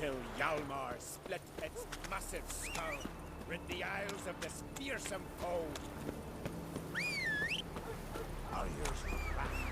till Hjalmar split its massive skull, rid the Isles of this fearsome foe. Warriors back.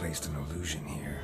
placed an illusion here.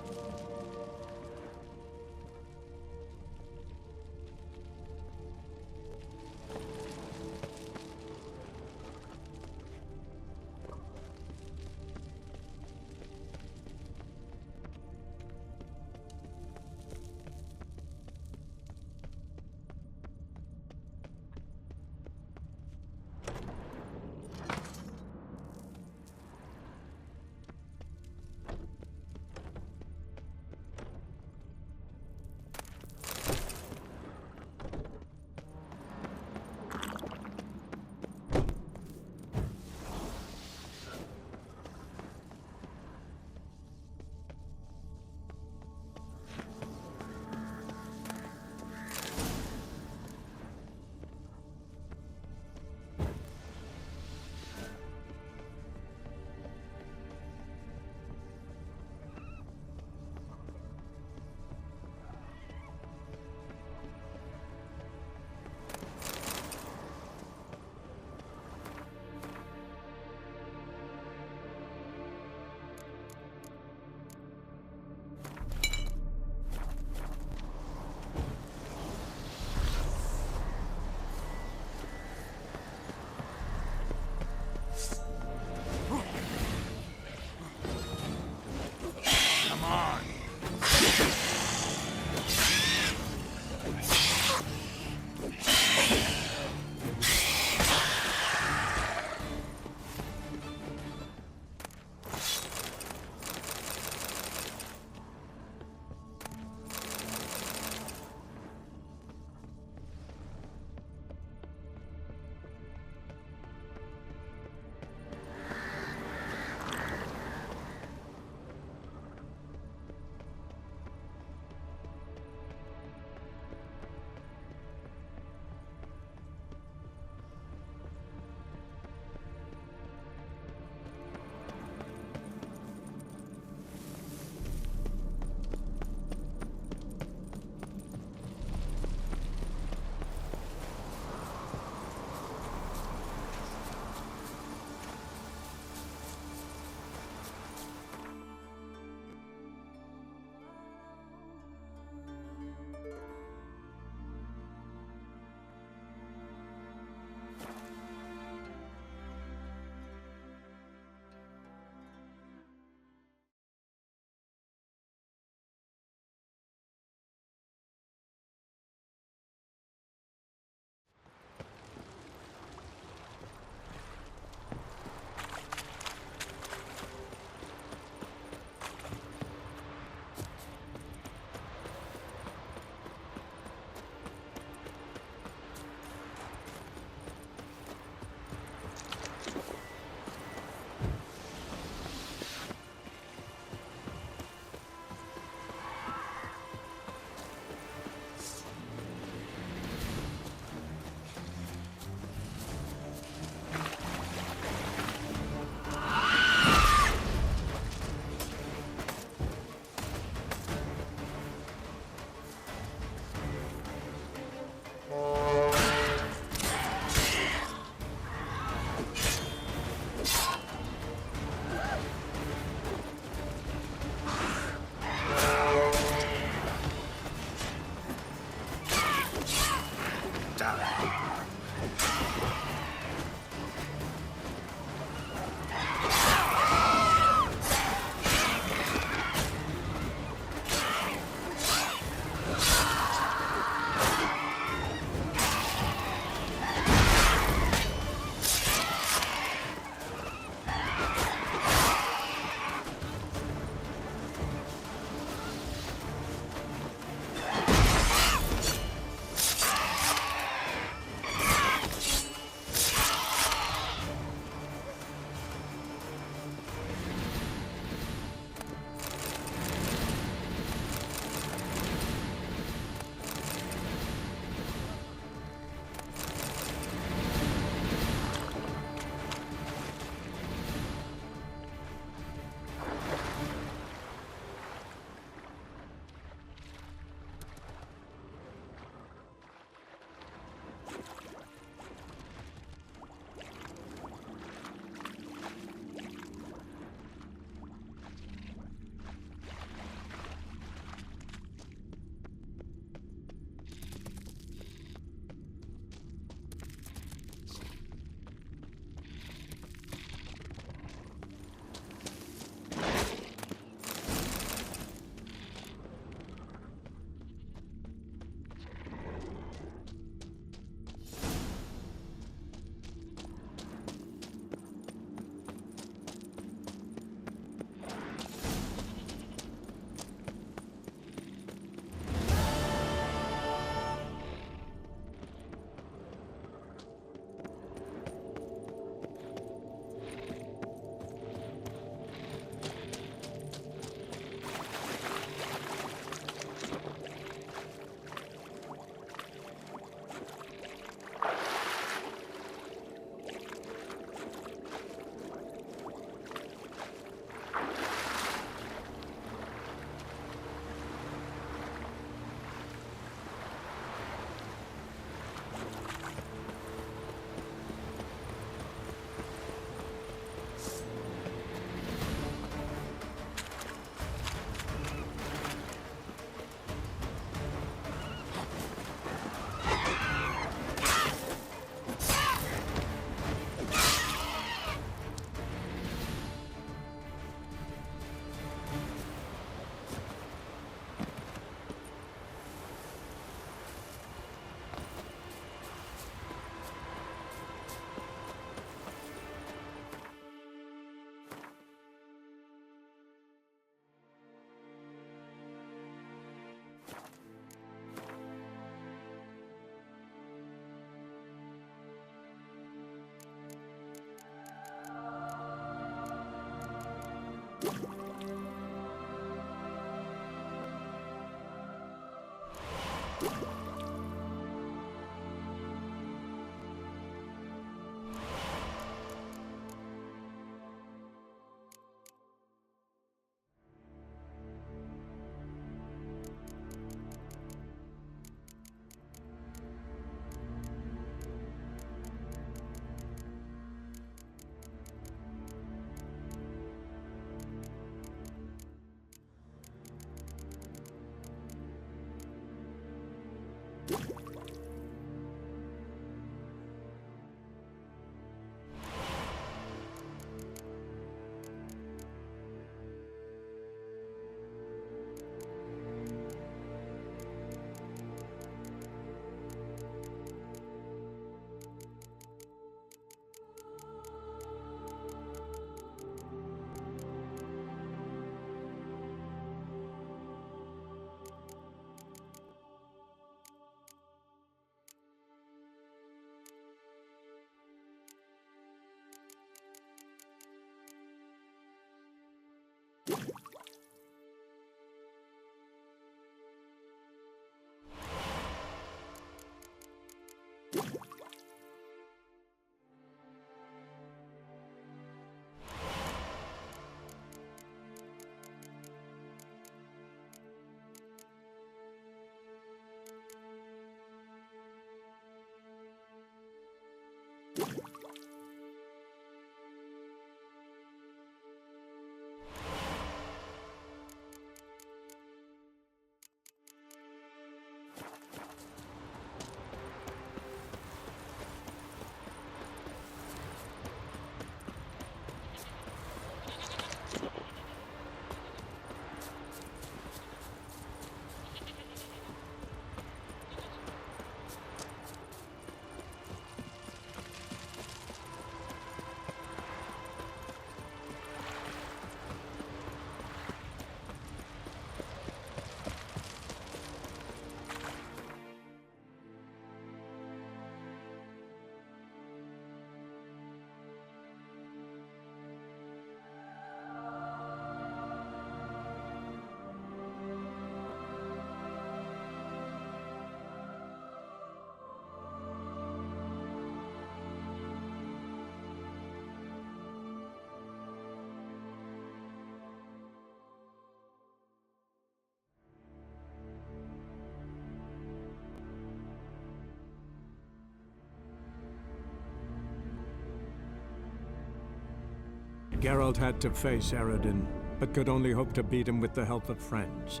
Geralt had to face Eredin, but could only hope to beat him with the help of friends.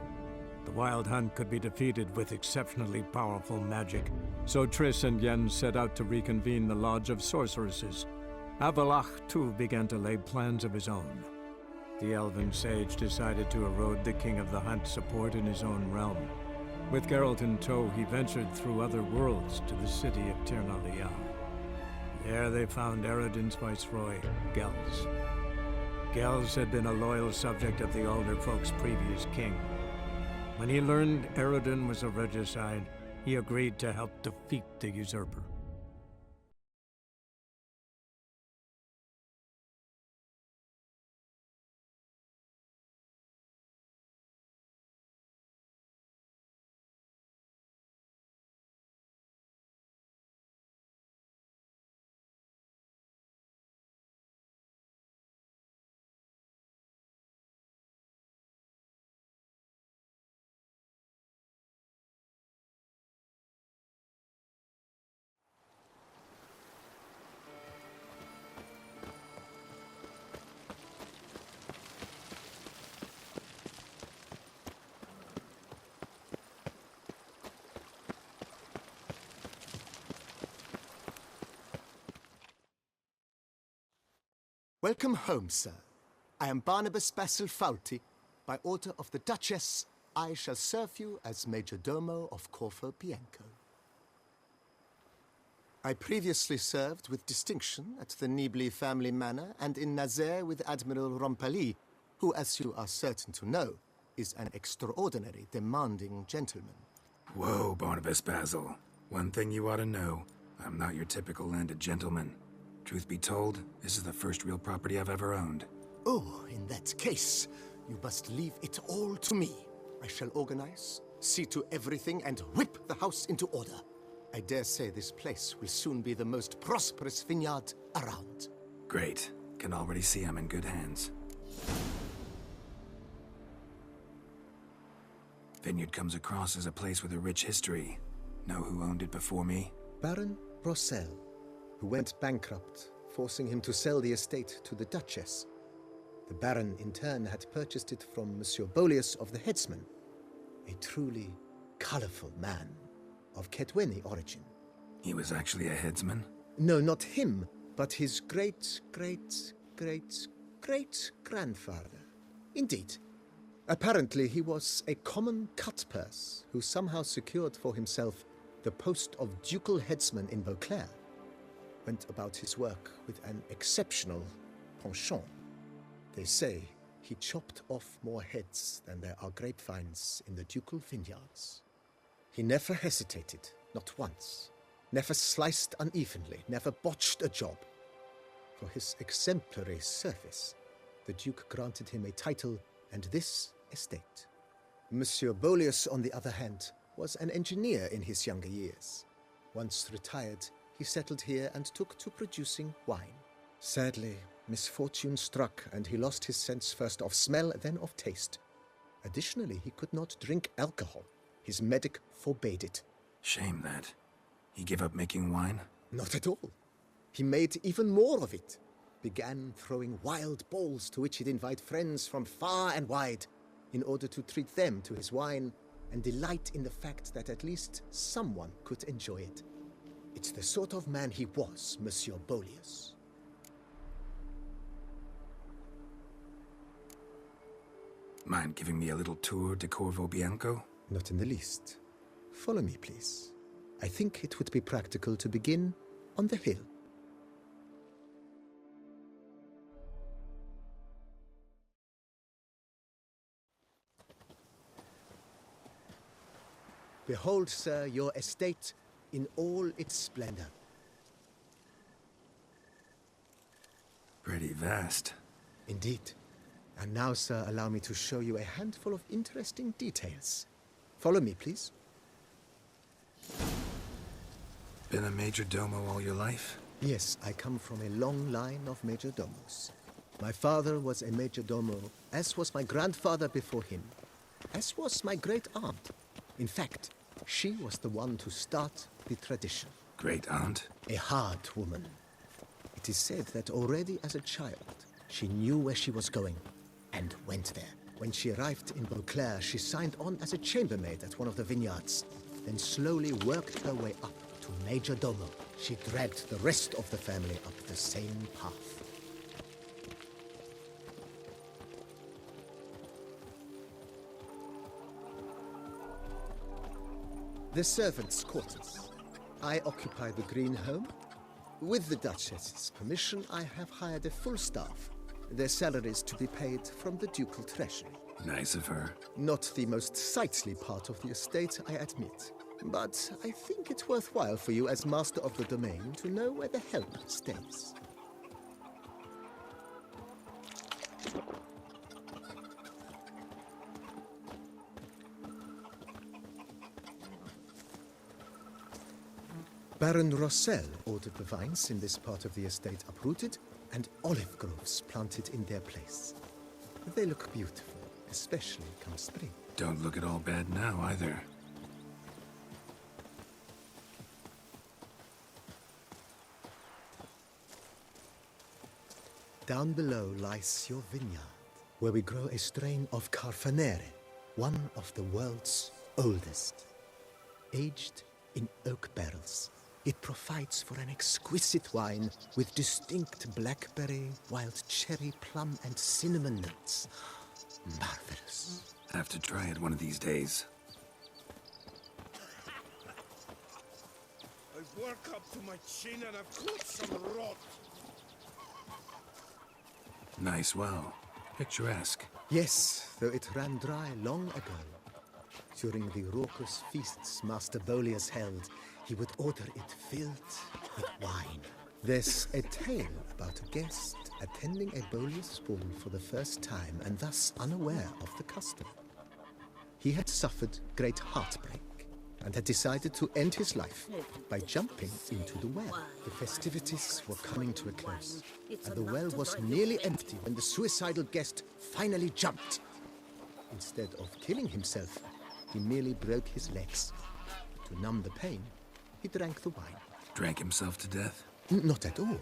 The Wild Hunt could be defeated with exceptionally powerful magic, so Triss and Yen set out to reconvene the Lodge of Sorceresses. Avallac'h, too, began to lay plans of his own. The Elven Sage decided to erode the King of the Hunt's support in his own realm. With Geralt in tow, he ventured through other worlds to the city of Tir na Lial. There they found Eredin's viceroy, Gels. Gels had been a loyal subject of the Alderfolk's previous king. When he learned Eredin was a regicide, he agreed to help defeat the usurper. Welcome home, sir. I am Barnabas Basil Fawlty. By order of the Duchess, I shall serve you as Major Domo of Corvo Bianco. I previously served with distinction at the Nibli family manor and in Nazaire with Admiral Rompali, who, as you are certain to know, is an extraordinary, demanding gentleman. Whoa, Barnabas Basil. One thing you ought to know. I'm not your typical landed gentleman. Truth be told, this is the first real property I've ever owned. Oh, in that case, you must leave it all to me. I shall organize, see to everything, and whip the house into order. I dare say this place will soon be the most prosperous vineyard around. Great. Can already see I'm in good hands. Vineyard comes across as a place with a rich history. Know who owned it before me? Baron Rossel, who went bankrupt, forcing him to sell the estate to the Duchess. The Baron, in turn, had purchased it from Monsieur Boleus of the Headsman, a truly colorful man of Kedweni origin. He was actually a headsman? No, not him, but his great-great-great-great-grandfather. Indeed. Apparently, he was a common cutpurse who somehow secured for himself the post of ducal headsman in Beauclair. Went about his work with an exceptional penchant. They say he chopped off more heads than there are grapevines in the ducal vineyards. He never hesitated, not once. Never sliced unevenly, never botched a job. For his exemplary service, the Duke granted him a title and this estate. Monsieur Boleus, on the other hand, was an engineer in his younger years. Once retired, he settled here and took to producing wine. Sadly, misfortune struck and he lost his sense first of smell, then of taste. Additionally, he could not drink alcohol. His medic forbade it. Shame that. He gave up making wine? Not at all. He made even more of it, began throwing wild balls to which he'd invite friends from far and wide in order to treat them to his wine and delight in the fact that at least someone could enjoy it. It's the sort of man he was, Monsieur Bolius. Mind giving me a little tour de Corvo Bianco? Not in the least. Follow me, please. I think it would be practical to begin on the hill. Behold, sir, your estate in all its splendor. Pretty vast. Indeed. And now, sir, allow me to show you a handful of interesting details. Follow me, please. Been a major domo all your life? Yes, I come from a long line of major domos. My father was a major domo, as was my grandfather before him, as was my great aunt. In fact, she was the one to start the tradition. Great aunt? A hard woman. It is said that already as a child, she knew where she was going and went there. When she arrived in Beauclair, she signed on as a chambermaid at one of the vineyards, then slowly worked her way up to major domo. She dragged the rest of the family up the same path. The servants' quarters. I occupy the green home. With the Duchess's permission, I have hired a full staff. Their salaries to be paid from the ducal treasury. Nice of her. Not the most sightly part of the estate, I admit. But I think it's worthwhile for you as master of the domain to know where the help stays. Baron Rossel ordered the vines in this part of the estate uprooted and olive groves planted in their place. They look beautiful, especially come spring. Don't look at all bad now, either. Down below lies your vineyard, where we grow a strain of Carfanere, one of the world's oldest. Aged in oak barrels, it provides for an exquisite wine with distinct blackberry, wild cherry, plum, and cinnamon notes. Marvelous. Have to try it one of these days. I work up to my chin and I've caught some rot. Nice well. Picturesque. Yes, though it ran dry long ago. During the raucous feasts Master Bolius held, he would order it filled with wine. There's a tale about a guest attending a Bolius ball for the first time and thus unaware of the custom. He had suffered great heartbreak and had decided to end his life by jumping into the well. The festivities were coming to a close, and the well was nearly empty when the suicidal guest finally jumped. Instead of killing himself, he merely broke his legs. To numb the pain, he drank the wine. Drank himself to death? Not at all.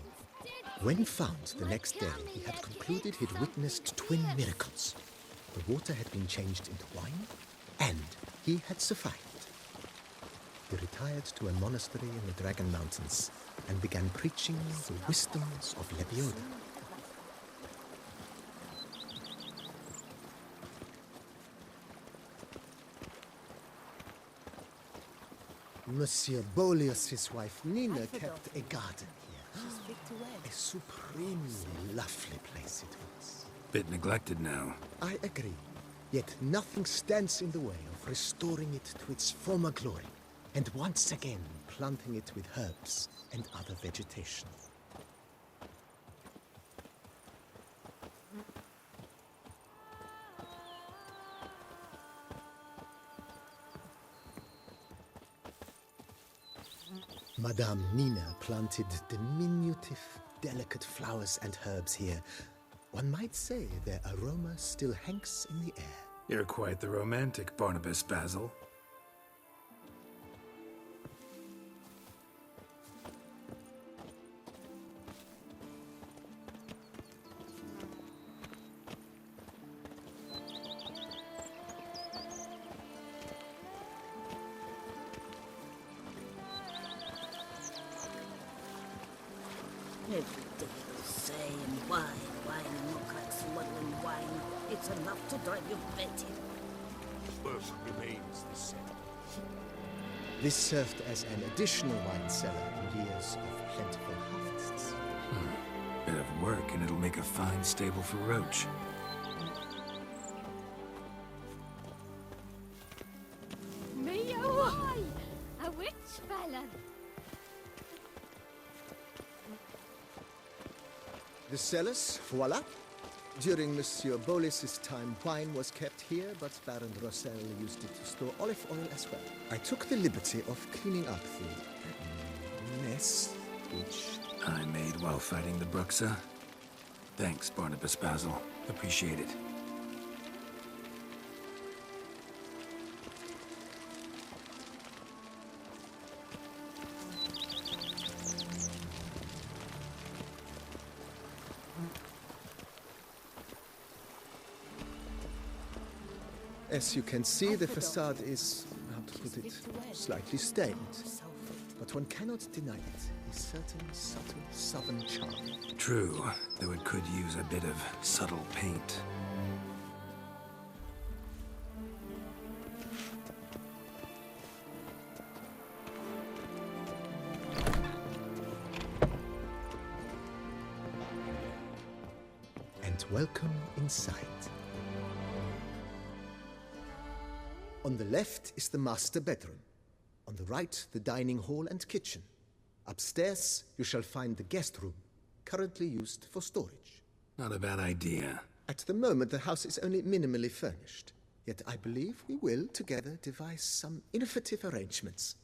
When found the next day, he had concluded he'd witnessed twin miracles. The water had been changed into wine, and he had survived. He retired to a monastery in the Dragon Mountains and began preaching the wisdoms of Lebioda. Monsieur Bolius' wife Nina kept a garden here. A supremely lovely place it was. Bit neglected now. I agree. Yet nothing stands in the way of restoring it to its former glory, and once again planting it with herbs and other vegetation. Madame Nina planted diminutive, delicate flowers and herbs here. One might say their aroma still hangs in the air. You're quite the romantic, Barnabas Basil. Every day the same. Wine, and look like smuggling wine. It's enough to drive you batty. Birth remains the same. This served as an additional wine cellar in years of plentiful harvests. Bit of work, and it'll make a fine stable for Roach. Me, oh, a witch fella. The cellars, voila. During Monsieur Bolis's time, wine was kept here, but Baron Rossel used it to store olive oil as well. I took the liberty of cleaning up the mess, which... I made while fighting the Bruxa. Thanks, Barnabas Basil. Appreciate it. As you can see, the facade is, how to put it, slightly stained. But one cannot deny it, a certain subtle southern charm. True, though it could use a bit of subtle paint. And welcome inside. On the left is the master bedroom. On the right, the dining hall and kitchen. Upstairs, you shall find the guest room, currently used for storage. Not a bad idea. At the moment, the house is only minimally furnished. Yet I believe we will, together, devise some innovative arrangements.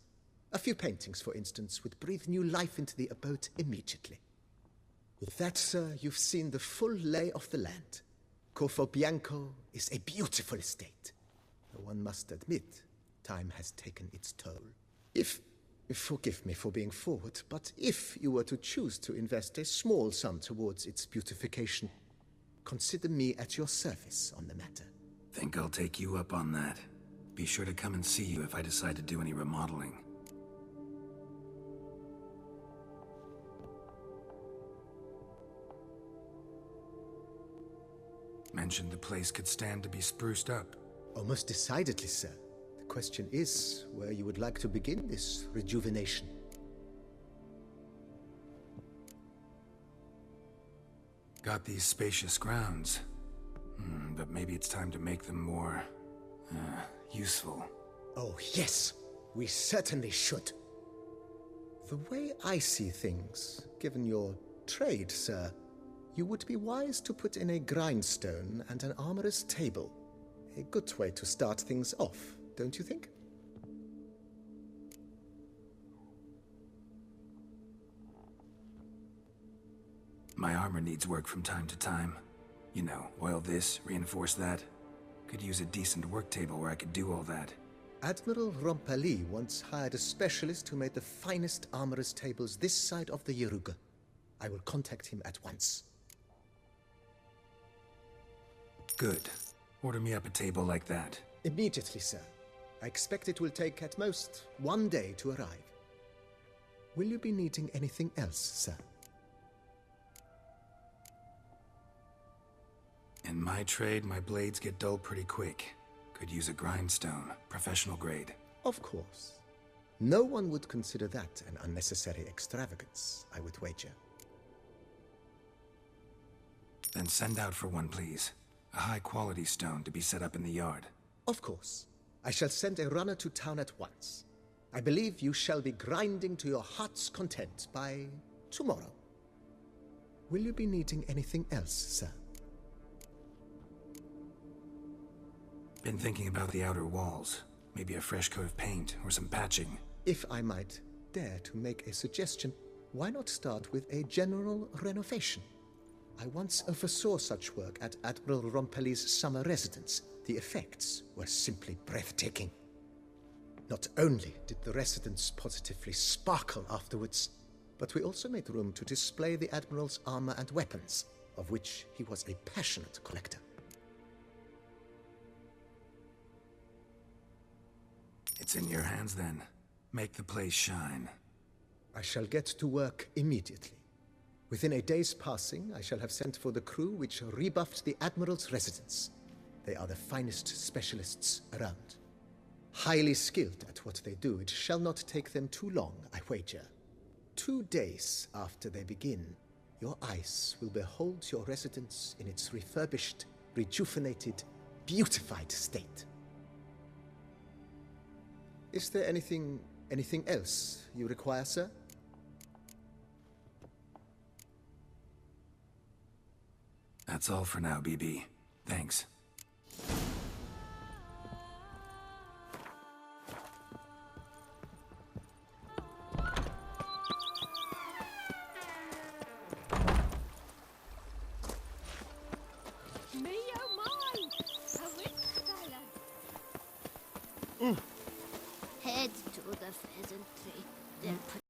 A few paintings, for instance, would breathe new life into the abode immediately. With that, sir, you've seen the full lay of the land. Corvo Bianco is a beautiful estate. Though one must admit, time has taken its toll. Forgive me for being forward, but if you were to choose to invest a small sum towards its beautification, consider me at your service on the matter. Think I'll take you up on that. Be sure to come and see you if I decide to do any remodeling. Mentioned the place could stand to be spruced up. Oh, most decidedly, sir. The question is where you would like to begin this rejuvenation. Got these spacious grounds. But maybe it's time to make them more... useful. Oh, yes. We certainly should. The way I see things, given your trade, sir, you would be wise to put in a grindstone and an armorer's table. A good way to start things off, don't you think? My armor needs work from time to time. You know, oil this, reinforce that. Could use a decent work table where I could do all that. Admiral Rompali once hired a specialist who made the finest armorer's tables this side of the Yaruga. I will contact him at once. Good. Order me up a table like that. Immediately, sir. I expect it will take at most 1 day to arrive. Will you be needing anything else, sir? In my trade, my blades get dull pretty quick. Could use a grindstone, professional grade. Of course. No one would consider that an unnecessary extravagance, I would wager. Then send out for one, please. A high-quality stone to be set up in the yard. Of course. I shall send a runner to town at once. I believe you shall be grinding to your heart's content by tomorrow. Will you be needing anything else, sir? Been thinking about the outer walls. Maybe a fresh coat of paint or some patching. If I might dare to make a suggestion, why not start with a general renovation? I once oversaw such work at Admiral Rompali's summer residence. The effects were simply breathtaking. Not only did the residence positively sparkle afterwards, but we also made room to display the Admiral's armor and weapons, of which he was a passionate collector. It's in your hands then. Make the place shine. I shall get to work immediately. Within a day's passing, I shall have sent for the crew which rebuffed the Admiral's residence. They are the finest specialists around. Highly skilled at what they do, it shall not take them too long, I wager. 2 days after they begin, your eyes will behold your residence in its refurbished, rejuvenated, beautified state. Is there anything else you require, sir? That's all for now, BB. Thanks.